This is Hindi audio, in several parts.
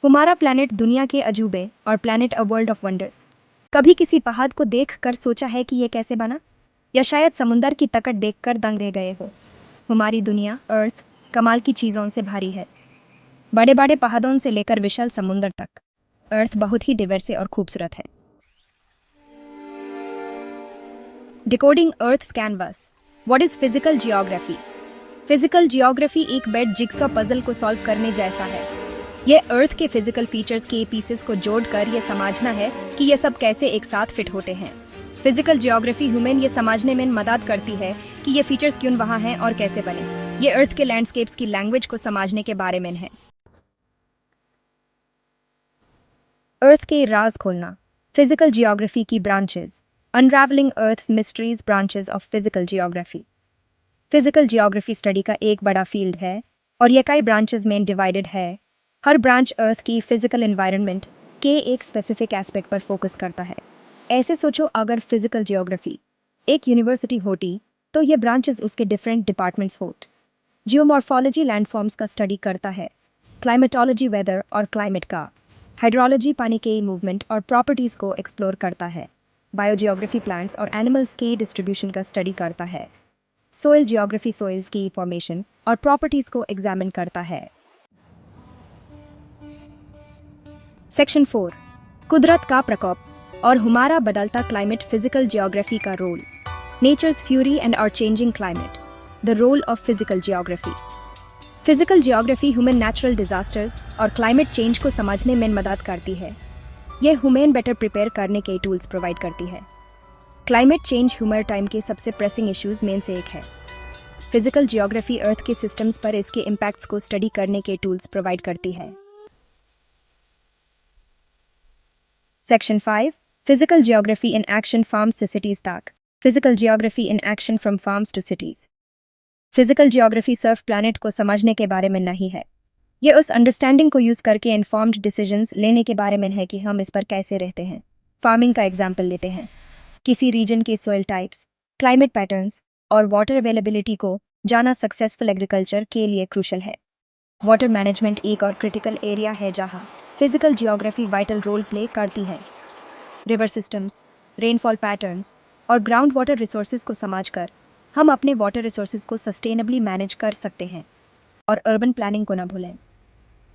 हमारा प्लैनेट दुनिया के अजूबे और planet a world of wonders. कभी किसी पहाड़ को देखकर सोचा है कि ये कैसे बना, या शायद समुंदर की तकट देखकर दंग रह गए हो। हमारी दुनिया अर्थ कमाल की चीज़ों से भारी है। बड़े बड़े पहाड़ों से लेकर विशाल समुंदर तक अर्थ बहुत ही डिवर्स और खूबसूरत है। Decoding earth canvas. What is physical geography? Physical geography एक बेड जिक्सॉ पजल को सॉल्व करने जैसा है। ये अर्थ के फिजिकल फीचर्स के पीसेस को जोड़कर ये समझना है कि ये सब कैसे एक साथ फिट होते हैं। फिजिकल जियोग्राफी ह्यूमन ये समझने में मदद करती है कि ये फीचर्स क्यों वहाँ हैं और कैसे बने। ये अर्थ के लैंडस्केप्स की लैंग्वेज को समझने के बारे में है। अर्थ के राज खोलना। फिजिकल जियोग्राफी की branches. Unravelling earth's mysteries branches of physical geography. Physical geography study का एक बड़ा फील्ड है और ये कई ब्रांचेस में डिवाइडेड है। हर ब्रांच अर्थ की फिजिकल एनवायरनमेंट के एक स्पेसिफिक एस्पेक्ट पर फोकस करता है। ऐसे सोचो, अगर फिजिकल जियोग्राफी एक यूनिवर्सिटी होती तो ये ब्रांचेस उसके डिफरेंट डिपार्टमेंट्स होत। जियोमॉर्फोलॉजी लैंडफॉर्म्स का स्टडी करता है, क्लाइमेटोलॉजी वेदर और क्लाइमेट का, हाइड्रोलॉजी पानी के मूवमेंट और प्रॉपर्टीज़ को एक्सप्लोर करता है, बायोजियोग्राफी प्लांट्स और एनिमल्स के डिस्ट्रीब्यूशन का स्टडी करता है, सोइल जियोग्राफी सोइल्स की फॉर्मेशन और प्रॉपर्टीज़ को एग्जामिन करता है। सेक्शन 4 कुदरत का प्रकोप और हमारा बदलता क्लाइमेट। फिजिकल जियोग्राफी का role. Nature's fury and our changing climate. The role of physical geography. Physical geography human natural disasters और क्लाइमेट चेंज को समझने में मदद करती है। यह ह्यूमन बेटर प्रिपेयर करने के टूल्स प्रोवाइड करती है। क्लाइमेट चेंज ह्यूमर टाइम के सबसे प्रेसिंग इश्यूज में से एक है। फिजिकल जियोग्राफी अर्थ के सिस्टम्स पर इसके इम्पैक्ट्स को स्टडी करने के टूल्स प्रोवाइड करती है। Section 5 physical geography in action farms से सिटीज तक। Physical geography in action from farms to cities. Physical geography सिर्फ प्लैनेट को समझने के बारे में नहीं है, ये उस अंडरस्टैंडिंग को यूज करके इन्फॉर्म्ड डिसीजंस लेने के बारे में है कि हम इस पर कैसे रहते हैं। फार्मिंग का एग्जाम्पल लेते हैं। किसी रीजन के सॉइल टाइप्स, क्लाइमेट पैटर्न्स और वाटर अवेलेबिलिटी को जाना सक्सेसफुल एग्रीकल्चर के लिए क्रूशल है। वाटर मैनेजमेंट एक और क्रिटिकल एरिया है जहां physical geography vital role play करती है। रिवर सिस्टम्स, रेनफॉल पैटर्न्स और ग्राउंड वाटर रिसोर्सेज को समझकर हम अपने वाटर रिसोर्सेज को सस्टेनेबली मैनेज कर सकते हैं। और अर्बन प्लानिंग को न भूलें।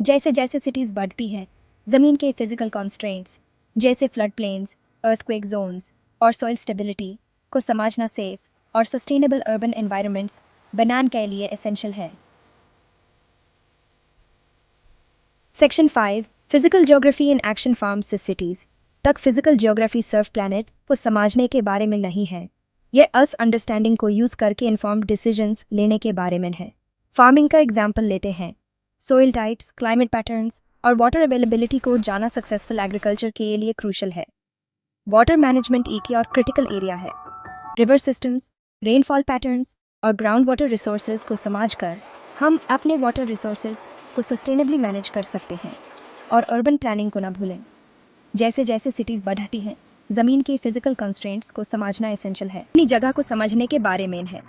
जैसे जैसे सिटीज़ बढ़ती हैं, ज़मीन के फिजिकल कॉन्स्ट्रेंट्स जैसे फ्लड प्लेन्स, अर्थक्वेक जोन्स और सॉइल स्टेबिलिटी को समझना सेफ और सस्टेनेबल अर्बन एनवायरनमेंट्स बनाने के लिए एसेंशियल है। Section 5 physical geography in action farms से सिटीज़ तक। फिजिकल जियोग्राफी सिर्फ प्लैनेट को समझने के बारे में नहीं है, ये अस अंडरस्टैंडिंग को यूज़ करके इन्फॉर्म्ड डिसीजंस लेने के बारे में है। फार्मिंग का एग्जाम्पल लेते हैं। सोइल टाइप्स, क्लाइमेट पैटर्न्स और वाटर अवेलेबिलिटी को जाना सक्सेसफुल एग्रीकल्चर के लिए क्रूशल है। वाटर मैनेजमेंट एक और क्रिटिकल एरिया है। रिवर सिस्टम्स, रेनफॉल पैटर्न्स और ग्राउंड वाटर रिसोर्सेज को समझकर हम अपने वाटर रिसोर्सेज को सस्टेनेबली मैनेज कर सकते हैं। और अर्बन प्लानिंग को न भूलें। जैसे जैसे सिटीज़ बढ़ती हैं, ज़मीन के फिजिकल कंस्ट्रेंट्स को समझना एसेंशियल है। अपनी जगह को समझने के बारे में है।